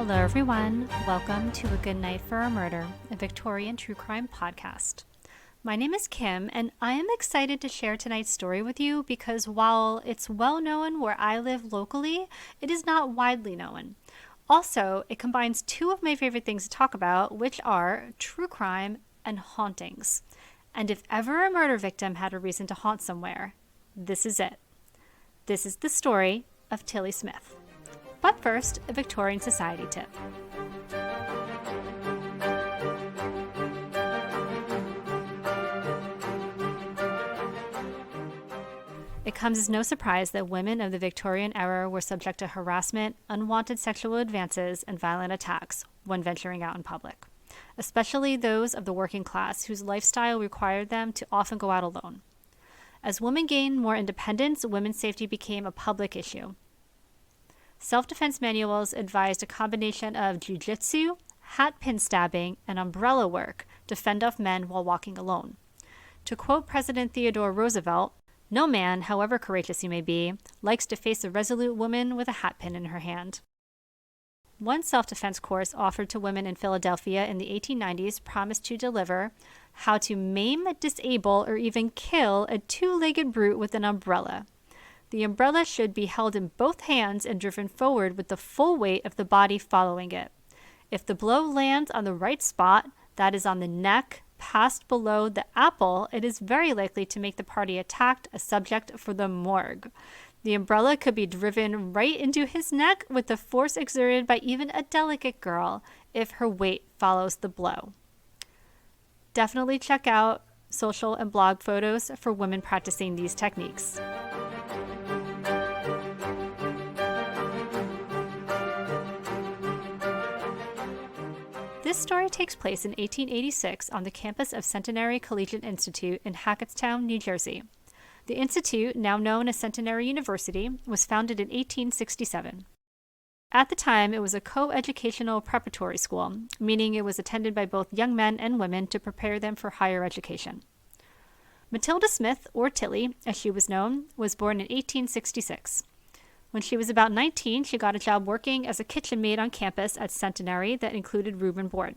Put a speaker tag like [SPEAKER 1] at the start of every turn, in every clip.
[SPEAKER 1] Hello, everyone. Welcome to A Good Night for a Murder, a Victorian true crime podcast. My name is Kim, and I am excited to share tonight's story with you because while it's well known where I live locally, it is not widely known. Also, it combines two of my favorite things to talk about, which are true crime and hauntings. And if ever a murder victim had a reason to haunt somewhere, this is it. This is the story of Tillie Smith. But first, a Victorian Society tip. It comes as no surprise that women of the Victorian era were subject to harassment, unwanted sexual advances, and violent attacks when venturing out in public, especially those of the working class whose lifestyle required them to often go out alone. As women gained more independence, women's safety became a public issue. Self-defense manuals advised a combination of jiu-jitsu, hat-pin stabbing, and umbrella work to fend off men while walking alone. To quote President Theodore Roosevelt, "No man, however courageous he may be, likes to face a resolute woman with a hatpin in her hand." One self-defense course offered to women in Philadelphia in the 1890s promised to deliver how to maim, disable, or even kill a two-legged brute with an umbrella. The umbrella should be held in both hands and driven forward with the full weight of the body following it. If the blow lands on the right spot, that is on the neck, past below the apple, it is very likely to make the party attacked a subject for the morgue. The umbrella could be driven right into his neck with the force exerted by even a delicate girl if her weight follows the blow. Definitely check out social and blog photos for women practicing these techniques. This story takes place in 1886 on the campus of Centenary Collegiate Institute in Hackettstown, New Jersey. The institute, now known as Centenary University, was founded in 1867. At the time, it was a co-educational preparatory school, meaning it was attended by both young men and women to prepare them for higher education. Matilda Smith, or Tillie, as she was known, was born in 1866. When she was about 19, she got a job working as a kitchen maid on campus at Centenary that included room and board.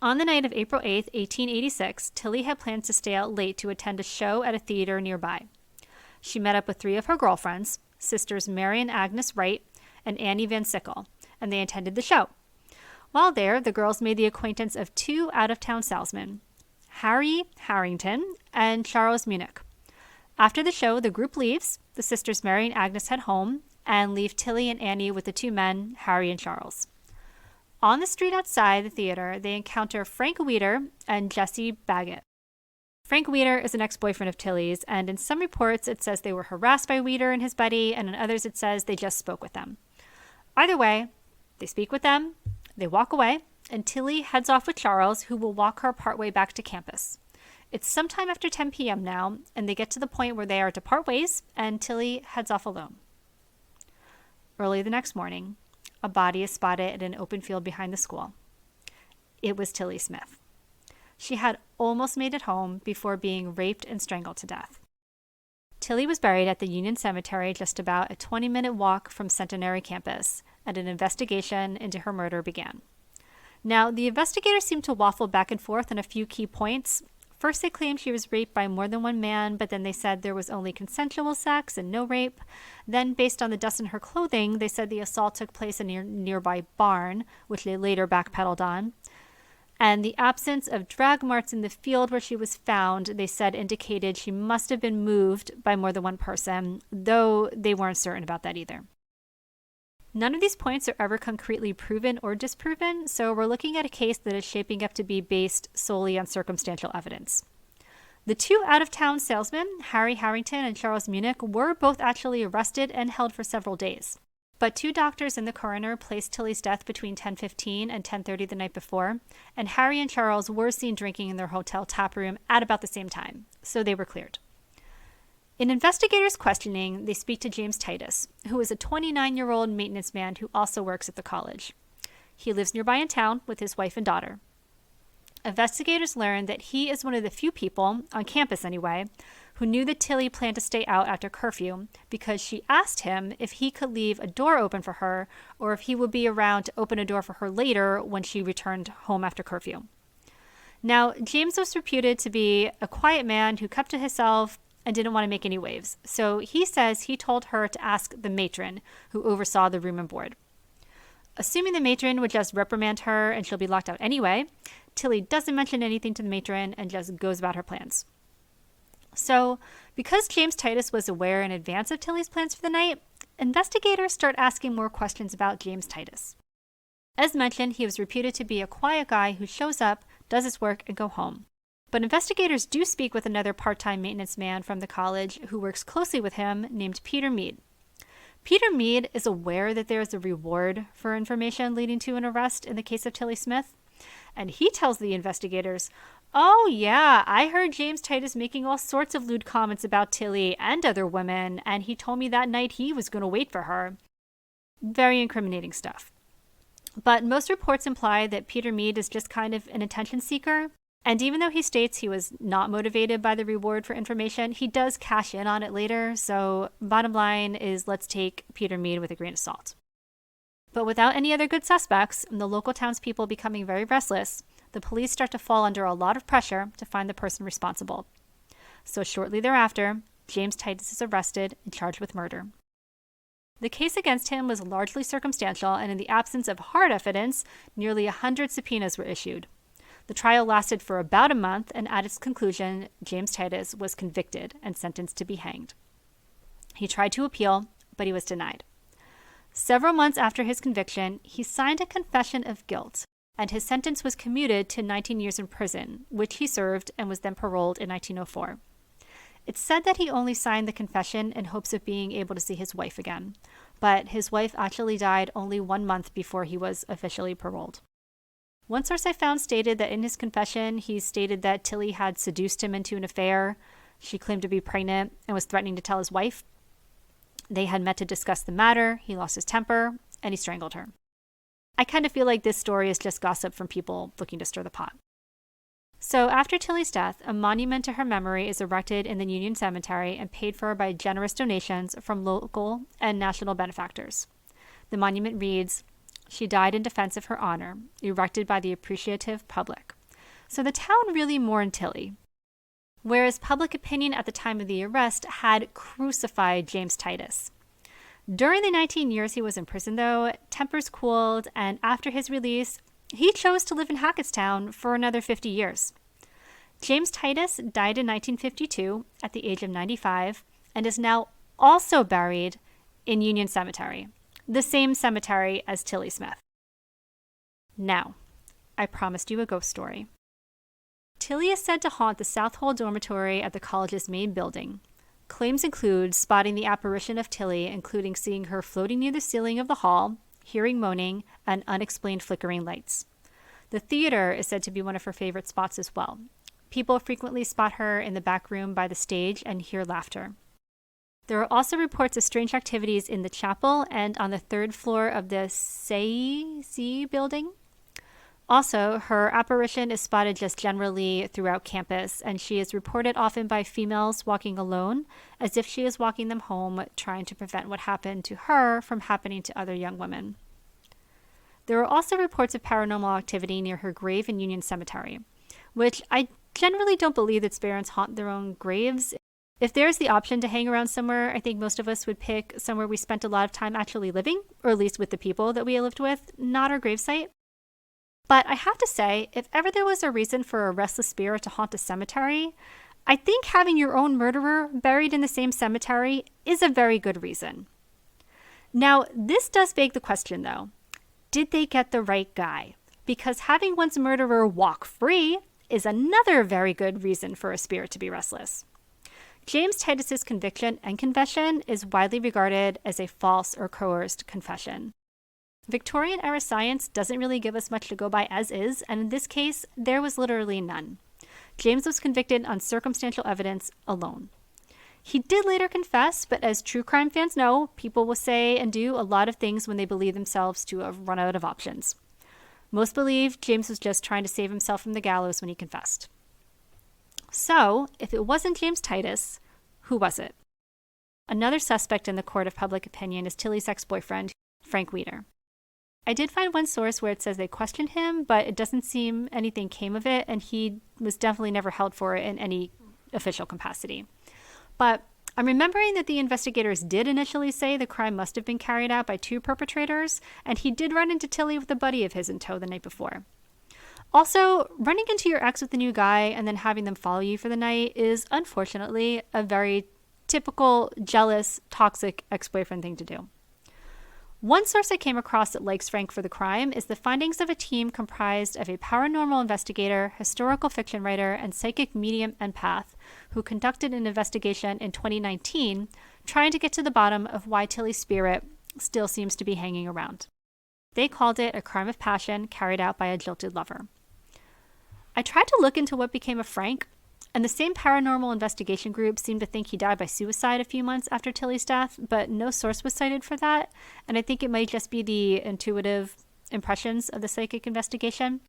[SPEAKER 1] On the night of April 8, 1886, Tillie had planned to stay out late to attend a show at a theater nearby. She met up with three of her girlfriends, sisters Mary and Agnes Wright and Annie Van Sickle, and they attended the show. While there, the girls made the acquaintance of two out-of-town salesmen, Harry Harrington and Charles Munich. After the show, the group leaves. The sisters Mary and Agnes head home and leave Tillie and Annie with the two men, Harry and Charles. On the street outside the theater, they encounter Frank Weeder and Jesse Baggett. Frank Weeder is an ex-boyfriend of Tillie's, and in some reports it says they were harassed by Weeder and his buddy, and in others it says they just spoke with them. Either way, they speak with them, they walk away, and Tillie heads off with Charles, who will walk her partway back to campus. It's sometime after 10 p.m. now, and they get to the point where they are to part ways, and Tillie heads off alone. Early the next morning, a body is spotted at an open field behind the school. It was Tillie Smith. She had almost made it home before being raped and strangled to death. Tillie was buried at the Union Cemetery just about a 20-minute walk from Centenary campus, and an investigation into her murder began. Now, the investigators seemed to waffle back and forth on a few key points. First, they claimed she was raped by more than one man, but then they said there was only consensual sex and no rape. Then, based on the dust in her clothing, they said the assault took place in a nearby barn, which they later backpedaled on. And the absence of drag marks in the field where she was found, they said, indicated she must have been moved by more than one person, though they weren't certain about that either. None of these points are ever concretely proven or disproven, so we're looking at a case that is shaping up to be based solely on circumstantial evidence. The two out-of-town salesmen, Harry Harrington and Charles Munich, were both actually arrested and held for several days. But two doctors and the coroner placed Tillie's death between 10:15 and 10:30 the night before, and Harry and Charles were seen drinking in their hotel tap room at about the same time, so they were cleared. In investigators' questioning, they speak to James Titus, who is a 29-year-old maintenance man who also works at the college. He lives nearby in town with his wife and daughter. Investigators learned that he is one of the few people, on campus anyway, who knew that Tillie planned to stay out after curfew because she asked him if he could leave a door open for her or if he would be around to open a door for her later when she returned home after curfew. Now, James was reputed to be a quiet man who kept to himself and didn't want to make any waves. So he says he told her to ask the matron who oversaw the room and board. Assuming the matron would just reprimand her and she'll be locked out anyway, Tillie doesn't mention anything to the matron and just goes about her plans. So, because James Titus was aware in advance of Tillie's plans for the night, investigators start asking more questions about James Titus. As mentioned, he was reputed to be a quiet guy who shows up, does his work, and go home. But investigators do speak with another part-time maintenance man from the college who works closely with him named Peter Mead. Peter Mead is aware that there is a reward for information leading to an arrest in the case of Tillie Smith, and he tells the investigators, "Oh yeah, I heard James Titus making all sorts of lewd comments about Tillie and other women, and he told me that night he was going to wait for her." Very incriminating stuff. But most reports imply that Peter Mead is just kind of an attention seeker, and even though he states he was not motivated by the reward for information, he does cash in on it later, so bottom line is let's take Peter Mead with a grain of salt. But without any other good suspects, and the local townspeople becoming very restless, the police start to fall under a lot of pressure to find the person responsible. So shortly thereafter, James Titus is arrested and charged with murder. The case against him was largely circumstantial, and in the absence of hard evidence, nearly 100 subpoenas were issued. The trial lasted for about a month, and at its conclusion, James Titus was convicted and sentenced to be hanged. He tried to appeal, but he was denied. Several months after his conviction, he signed a confession of guilt, and his sentence was commuted to 19 years in prison, which he served and was then paroled in 1904. It's said that he only signed the confession in hopes of being able to see his wife again, but his wife actually died only 1 month before he was officially paroled. One source I found stated that in his confession, he stated that Tillie had seduced him into an affair. She claimed to be pregnant and was threatening to tell his wife. They had met to discuss the matter, he lost his temper, and he strangled her. I kind of feel like this story is just gossip from people looking to stir the pot. So after Tillie's death, a monument to her memory is erected in the Union Cemetery and paid for by generous donations from local and national benefactors. The monument reads, "She died in defense of her honor, erected by the appreciative public." So the town really mourned Tillie, whereas public opinion at the time of the arrest had crucified James Titus. During the 19 years he was in prison, though, tempers cooled, and after his release, he chose to live in Hackettstown for another 50 years. James Titus died in 1952 at the age of 95 and is now also buried in Union Cemetery, the same cemetery as Tillie Smith. Now, I promised you a ghost story. Tillie is said to haunt the South Hall dormitory at the college's main building. Claims include spotting the apparition of Tillie, including seeing her floating near the ceiling of the hall, hearing moaning, and unexplained flickering lights. The theater is said to be one of her favorite spots as well. People frequently spot her in the back room by the stage and hear laughter. There are also reports of strange activities in the chapel and on the 3rd floor of the C building. Also, her apparition is spotted just generally throughout campus, and she is reported often by females walking alone, as if she is walking them home, trying to prevent what happened to her from happening to other young women. There are also reports of paranormal activity near her grave in Union Cemetery, which I generally don't believe that spirits haunt their own graves. If there's the option to hang around somewhere, I think most of us would pick somewhere we spent a lot of time actually living, or at least with the people that we lived with, not our gravesite. But I have to say, if ever there was a reason for a restless spirit to haunt a cemetery, I think having your own murderer buried in the same cemetery is a very good reason. Now, this does beg the question, though. Did they get the right guy? Because having one's murderer walk free is another very good reason for a spirit to be restless. James Titus's conviction and confession is widely regarded as a false or coerced confession. Victorian-era science doesn't really give us much to go by as is, and in this case, there was literally none. James was convicted on circumstantial evidence alone. He did later confess, but as true crime fans know, people will say and do a lot of things when they believe themselves to have run out of options. Most believe James was just trying to save himself from the gallows when he confessed. So, if it wasn't James Titus, Who was it? Another suspect in the court of public opinion is Tillie's ex-boyfriend, Frank Weeder. I did find one source where it says they questioned him, but it doesn't seem anything came of it, and he was definitely never held for it in any official capacity. But I'm remembering that the investigators did initially say the crime must have been carried out by two perpetrators, and he did run into Tillie with a buddy of his in tow the night before. Also, running into your ex with a new guy and then having them follow you for the night is, unfortunately, a very typical, jealous, toxic ex-boyfriend thing to do. One source I came across that likes Frank for the crime is the findings of a team comprised of a paranormal investigator, historical fiction writer, and psychic medium empath who conducted an investigation in 2019 trying to get to the bottom of why Tillie's spirit still seems to be hanging around. They called it a crime of passion carried out by a jilted lover. I tried to look into what became of Frank, and the same paranormal investigation group seemed to think he died by suicide a few months after Tillie's death, but no source was cited for that, and I think it might just be the intuitive impressions of the psychic investigation.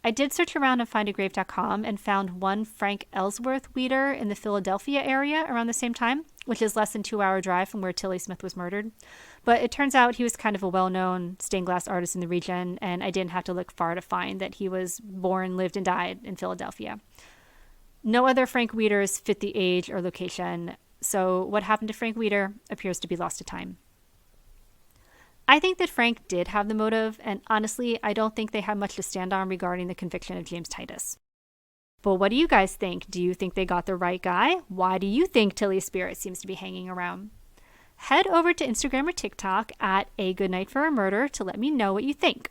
[SPEAKER 1] I did search around on findagrave.com and found one Frank Ellsworth Weeder in the Philadelphia area around the same time, which is less than 2-hour drive from where Tillie Smith was murdered. But it turns out he was kind of a well-known stained glass artist in the region, and I didn't have to look far to find that he was born, lived, and died in Philadelphia. No other Frank Weeders fit the age or location, so what happened to Frank Weeder appears to be lost to time. I think that Frank did have the motive, and honestly, I don't think they had much to stand on regarding the conviction of James Titus. But what do you guys think? Do you think they got the right guy? Why do you think Tillie's spirit seems to be hanging around? Head over to Instagram or TikTok at A Good Night for a Murder to let me know what you think.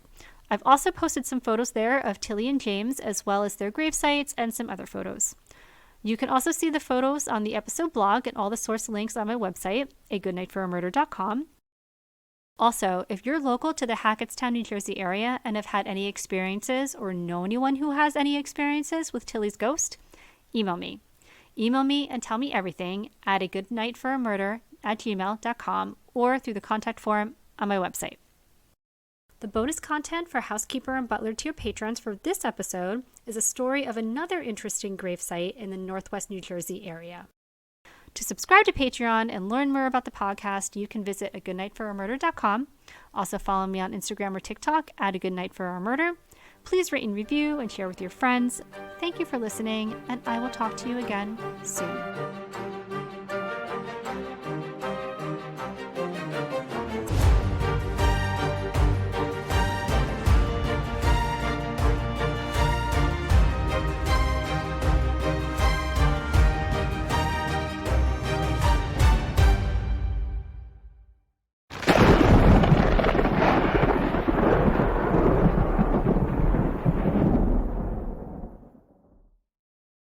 [SPEAKER 1] I've also posted some photos there of Tillie and James, as well as their grave sites and some other photos. You can also see the photos on the episode blog and all the source links on my website, agoodnightforamurder.com. Also, if you're local to the Hackettstown, New Jersey area and have had any experiences or know anyone who has any experiences with Tillie's ghost, email me. Email me and tell me everything at agoodnightforamurder@gmail.com or through the contact form on my website. The bonus content for Housekeeper and Butler tier patrons for this episode is a story of another interesting gravesite in the Northwest New Jersey area. To subscribe to Patreon and learn more about the podcast, you can visit agoodnightforamurder.com. Also follow me on Instagram or TikTok at agoodnightforamurder. Please rate and review and share with your friends. Thank you for listening, and I will talk to you again soon.